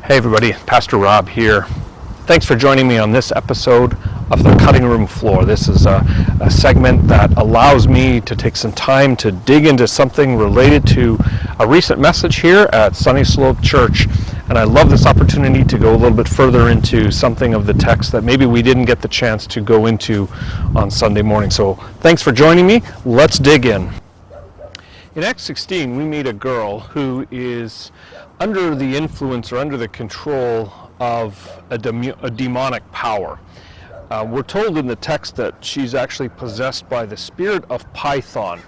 Hey everybody, Pastor Rob here. Thanks for joining me on this episode of The Cutting Room Floor. This is a segment that allows me to take some time to dig into something related to a recent message here at Sunny Slope Church. And I love this opportunity to go a little bit further into something of the text that maybe we didn't get the chance to go into on Sunday morning. So thanks for joining me. Let's dig in. In Acts 16, we meet a girl who is under the influence or under the control of a demonic power. We're told in the text that she's actually possessed by the spirit of Python,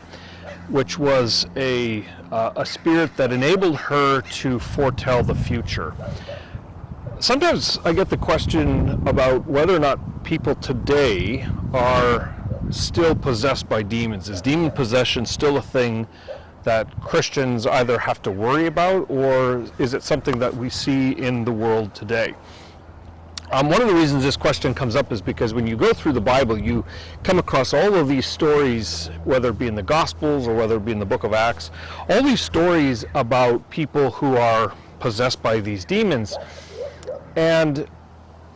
which was a spirit that enabled her to foretell the future. Sometimes I get the question about whether or not people today are still possessed by demons. Is demon possession still a thing that Christians either have to worry about, or is it something that we see in the world today? One of the reasons this question comes up is because when you go through the Bible, you come across all of these stories, whether it be in the Gospels or whether it be in the book of Acts, all these stories about people who are possessed by these demons. And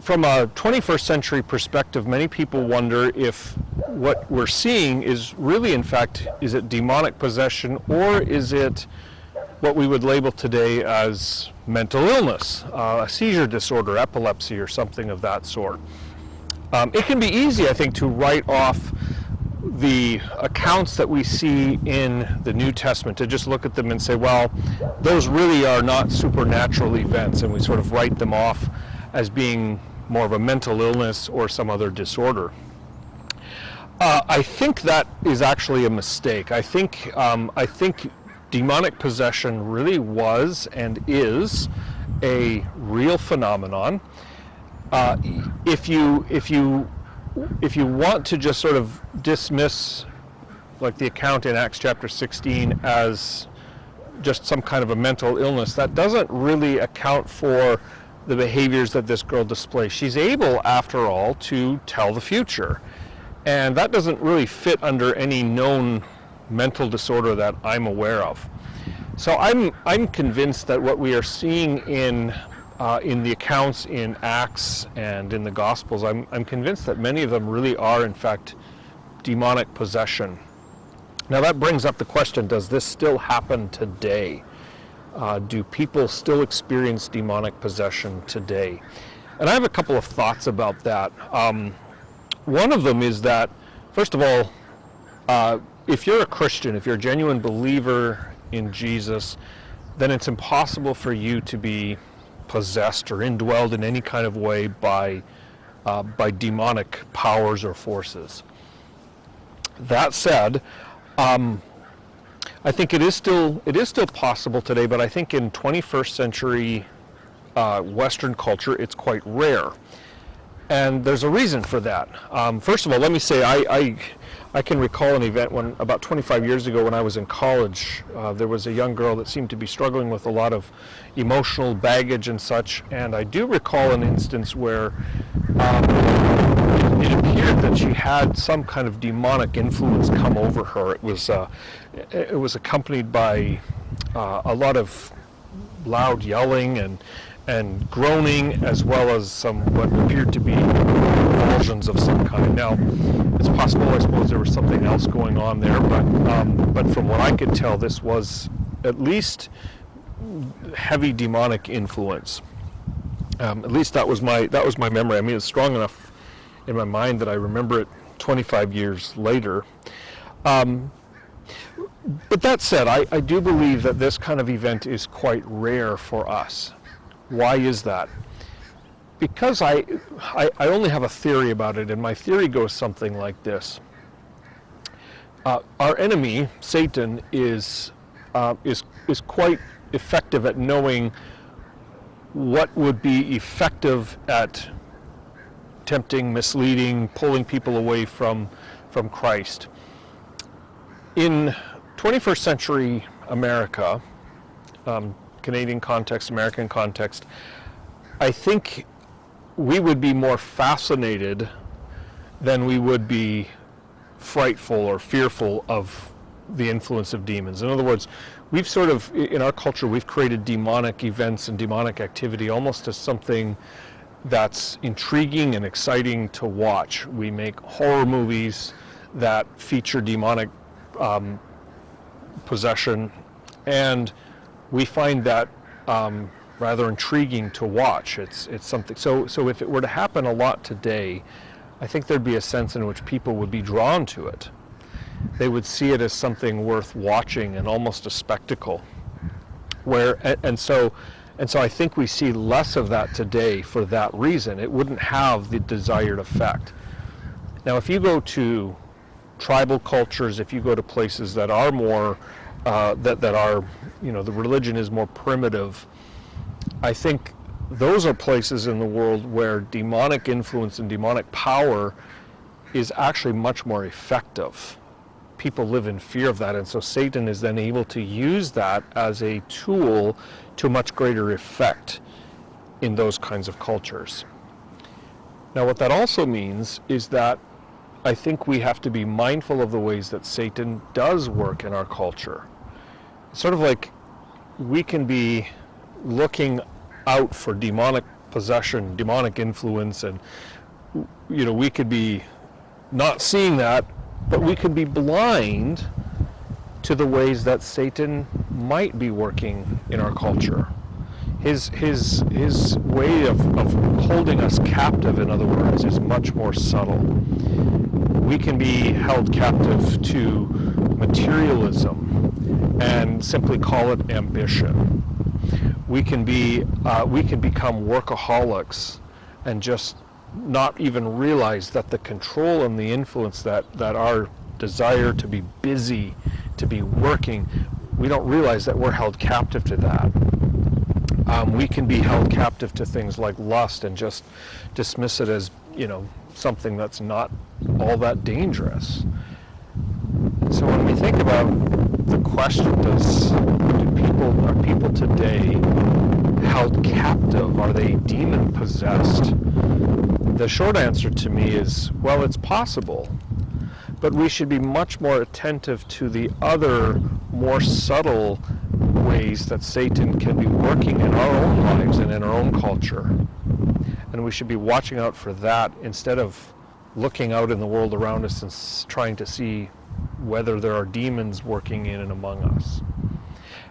from a 21st century perspective, many people wonder if what we're seeing is really, in fact, is it demonic possession, or is it what we would label today as mental illness, a seizure disorder, epilepsy, or something of that sort. It can be easy, I think, to write off the accounts that we see in the New Testament, to just look at them and say, well, those really are not supernatural events, and we sort of write them off as being more of a mental illness or some other disorder. I think that is actually a mistake. I think demonic possession really was and is a real phenomenon. If you want to just sort of dismiss, like the account in Acts chapter 16, as just some kind of a mental illness, that doesn't really account for the behaviors that this girl displays. She's able, after all, to tell the future. And that doesn't really fit under any known mental disorder that I'm aware of. So I'm convinced that what we are seeing in the accounts in Acts and in the Gospels, I'm convinced that many of them really are, in fact, demonic possession. Now that brings up the question, does this still happen today? Do people still experience demonic possession today? And I have a couple of thoughts about that. One of them is that, first of all, if you're a Christian, if you're a genuine believer in Jesus, then it's impossible for you to be possessed or indwelled in any kind of way by demonic powers or forces. That said, I think it is still possible today, but I think in 21st century Western culture, it's quite rare. And there's a reason for that. First of all, let me say I can recall an event when about 25 years ago when I was in college. There was a young girl that seemed to be struggling with a lot of emotional baggage and such, and I do recall an instance where it appeared that she had some kind of demonic influence come over her. It was accompanied by a lot of loud yelling and groaning, as well as some what appeared to be convulsions of some kind. Now, it's possible, I suppose, there was something else going on there, but from what I could tell, this was at least heavy demonic influence. At least that was my memory. I mean, it's strong enough in my mind that I remember it 25 years later. But that said, I do believe that this kind of event is quite rare for us. Why is that? Because I only have a theory about it, and my theory goes something like this. Our enemy, Satan, is quite effective at knowing what would be effective at tempting, misleading, pulling people away from Christ. In 21st century America, Canadian context, American context, I think we would be more fascinated than we would be frightful or fearful of the influence of demons. In other words, we've sort of, in our culture, we've created demonic events and demonic activity almost as something that's intriguing and exciting to watch. We make horror movies that feature demonic possession, and we find that rather intriguing to watch. It's something. So if it were to happen a lot today, I think there'd be a sense in which people would be drawn to it. They would see it as something worth watching and almost a spectacle. So I think we see less of that today for that reason. It wouldn't have the desired effect. Now, if you go to tribal cultures, if you go to places that are more, that are, the religion is more primitive, I think those are places in the world where demonic influence and demonic power is actually much more effective. People live in fear of that, and so Satan is then able to use that as a tool to much greater effect in those kinds of cultures. Now, what that also means is that I think we have to be mindful of the ways that Satan does work in our culture. It's sort of like we can be looking out for demonic possession, demonic influence, and we could be not seeing that, but we could be blind to the ways that Satan might be working in our culture. His way of holding us captive, in other words, is much more subtle. We can be held captive to materialism and simply call it ambition. We can become workaholics and just not even realize that the control and the influence that our desire to be busy, to be working, we don't realize that we're held captive to that. We can be held captive to things like lust and just dismiss it as, something that's not all that dangerous. So when we think about the question, are people today held captive? Are they demon possessed? The short answer to me is, well, it's possible, but we should be much more attentive to the other, more subtle ways that Satan can be working in our own lives and in our own culture. And we should be watching out for that instead of looking out in the world around us and trying to see whether there are demons working in and among us.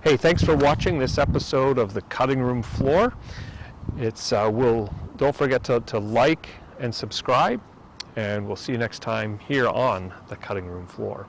Hey, thanks for watching this episode of The Cutting Room Floor. Don't forget to like and subscribe, and we'll see you next time here on The Cutting Room Floor.